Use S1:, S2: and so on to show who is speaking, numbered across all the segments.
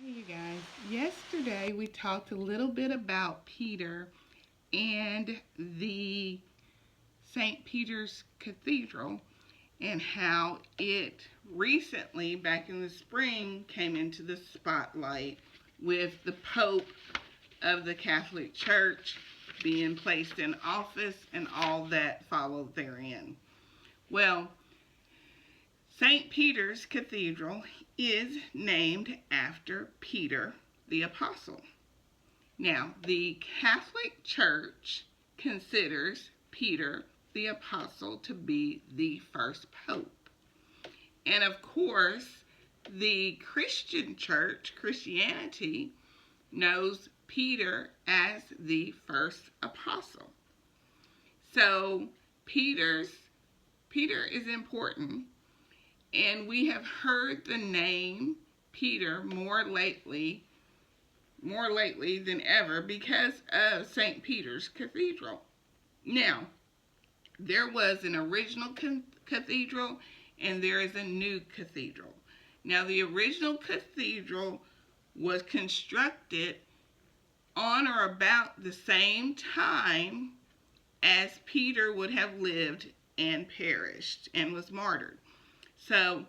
S1: Hey you guys, yesterday we talked a little bit about Peter and the St. Peter's Cathedral and how it recently, back in the spring, came into the spotlight with the Pope of the Catholic Church being placed in office and all that followed therein. Well, St. Peter's Cathedral is named after Peter the Apostle. Now, the Catholic Church considers Peter the Apostle to be the first pope. And of course, the Christian Church, Christianity, knows Peter as the first apostle. So, Peter is important. And we have heard the name Peter more lately than ever because of St. Peter's Cathedral. Now, there was an original cathedral and there is a new cathedral. Now, the original cathedral was constructed on or about the same time as Peter would have lived and perished and was martyred. So,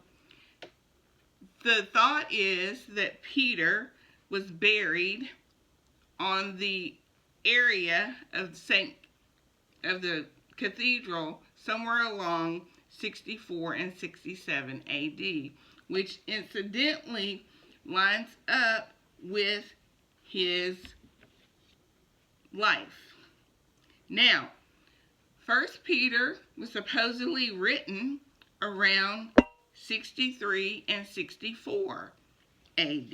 S1: the thought is that Peter was buried on the area of the cathedral somewhere along 64 and 67 AD, which incidentally lines up with his life. Now, 1 Peter was supposedly written around 63 and 64 AD.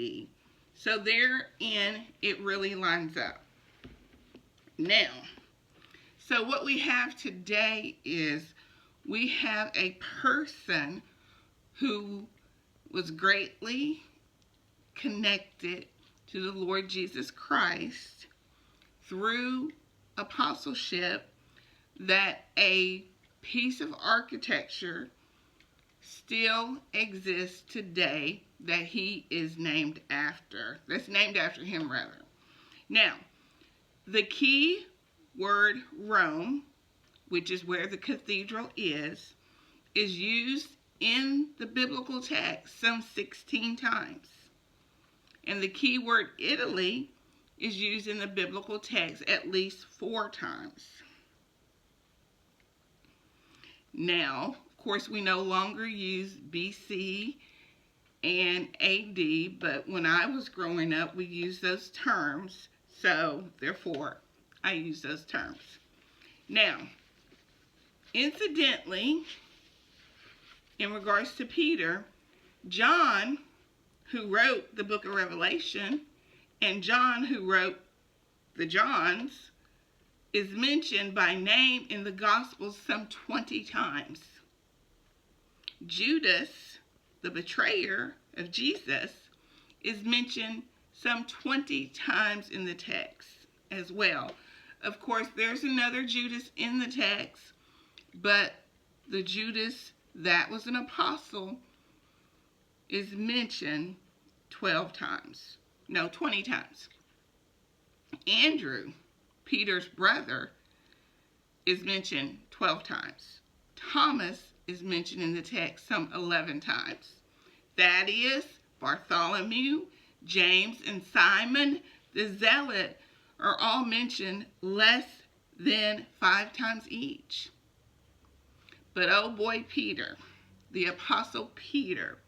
S1: So therein it really lines up. Now, so what we have today is we have a person who was greatly connected to the Lord Jesus Christ through apostleship, that a piece of architecture still exists today that he is named after. That's named after him, rather. Now, the key word Rome, which is where the cathedral is used in the biblical text some 16 times. And the key word Italy is used in the biblical text at least 4 times. Now, of course, we no longer use BC and AD, but when I was growing up, we used those terms, so therefore, I use those terms. Now, incidentally, in regards to Peter, John, who wrote the book of Revelation, and John, who wrote the Johns, is mentioned by name in the Gospels some 20 times. Judas, the betrayer of Jesus, is mentioned some 20 times in the text as well. Of course, there's another Judas in the text, but the Judas that was an apostle is mentioned 20 times. Andrew, Peter's brother, is mentioned 12 times. Thomas is mentioned in the text some 11 times. Thaddeus, Bartholomew, James, and Simon the Zealot are all mentioned less than 5 times each. But oh boy, Peter, the Apostle Peter,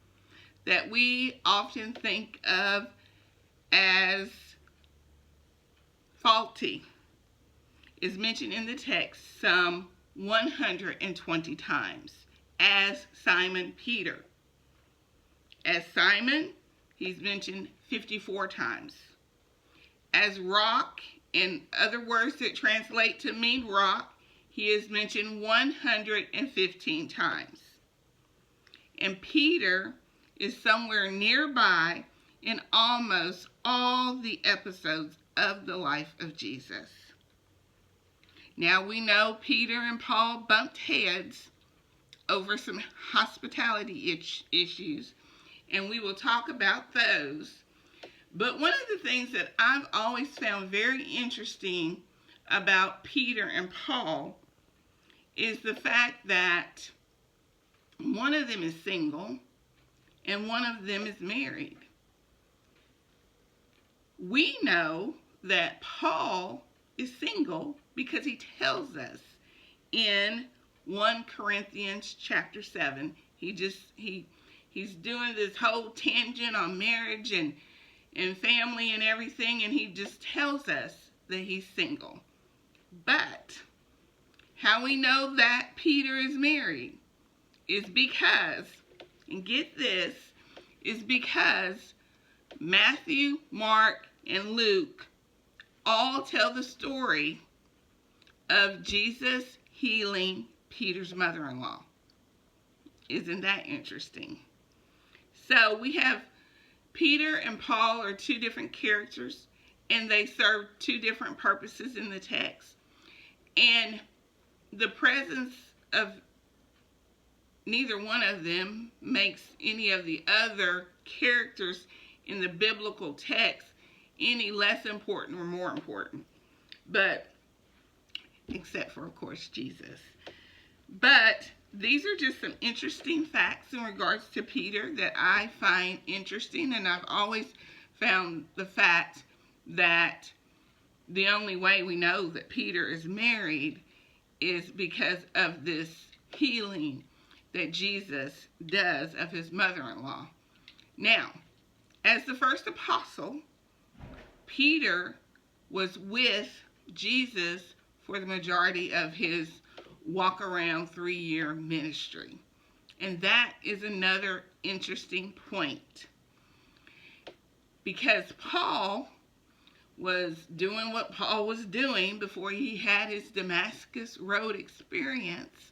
S1: that we often think of as faulty, is mentioned in the text some 120 times as Simon Peter. As Simon, he's mentioned 54 times. As rock, and other words that translate to mean rock, he is mentioned 115 times. And Peter is somewhere nearby in almost all the episodes of the life of Jesus. Now we know Peter and Paul bumped heads over some hospitality issues, and we will talk about those. But one of the things that I've always found very interesting about Peter and Paul is the fact that one of them is single and one of them is married. We know that Paul is single because he tells us in 1 Corinthians chapter 7. He's doing this whole tangent on marriage and family and everything, and he just tells us that he's single. But how we know that Peter is married is because, and get this, is because Matthew, Mark, and Luke all tell the story of Jesus healing Peter's mother-in-law. Isn't that interesting? So we have Peter and Paul are two different characters, and they serve two different purposes in the text. And the presence of neither one of them makes any of the other characters in the biblical text any less important or more important. But, except for, of course, Jesus. But these are just some interesting facts in regards to Peter that I find interesting, and I've always found the fact that the only way we know that Peter is married is because of this healing that Jesus does of his mother-in-law. Now, as the first apostle, Peter was with Jesus for the majority of his walk around 3-year ministry. And that is another interesting point. Because Paul was doing what Paul was doing before he had his Damascus Road experience.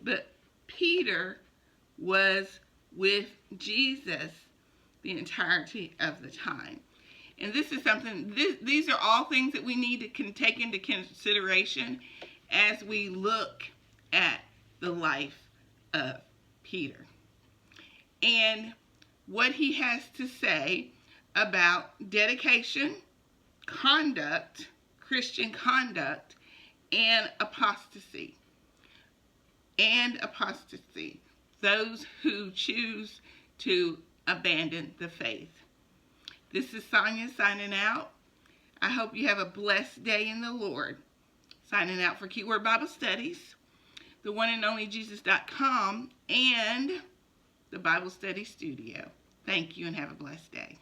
S1: But Peter was with Jesus the entirety of the time. And this is something, these are all things that we need to take into consideration as we look at the life of Peter and what he has to say about dedication, conduct, Christian conduct, and apostasy. Those who choose to abandon the faith. This is Sonia signing out. I hope you have a blessed day in the Lord. Signing out for Keyword Bible Studies, the one and only Jesus.com, and the Bible Study Studio. Thank you and have a blessed day.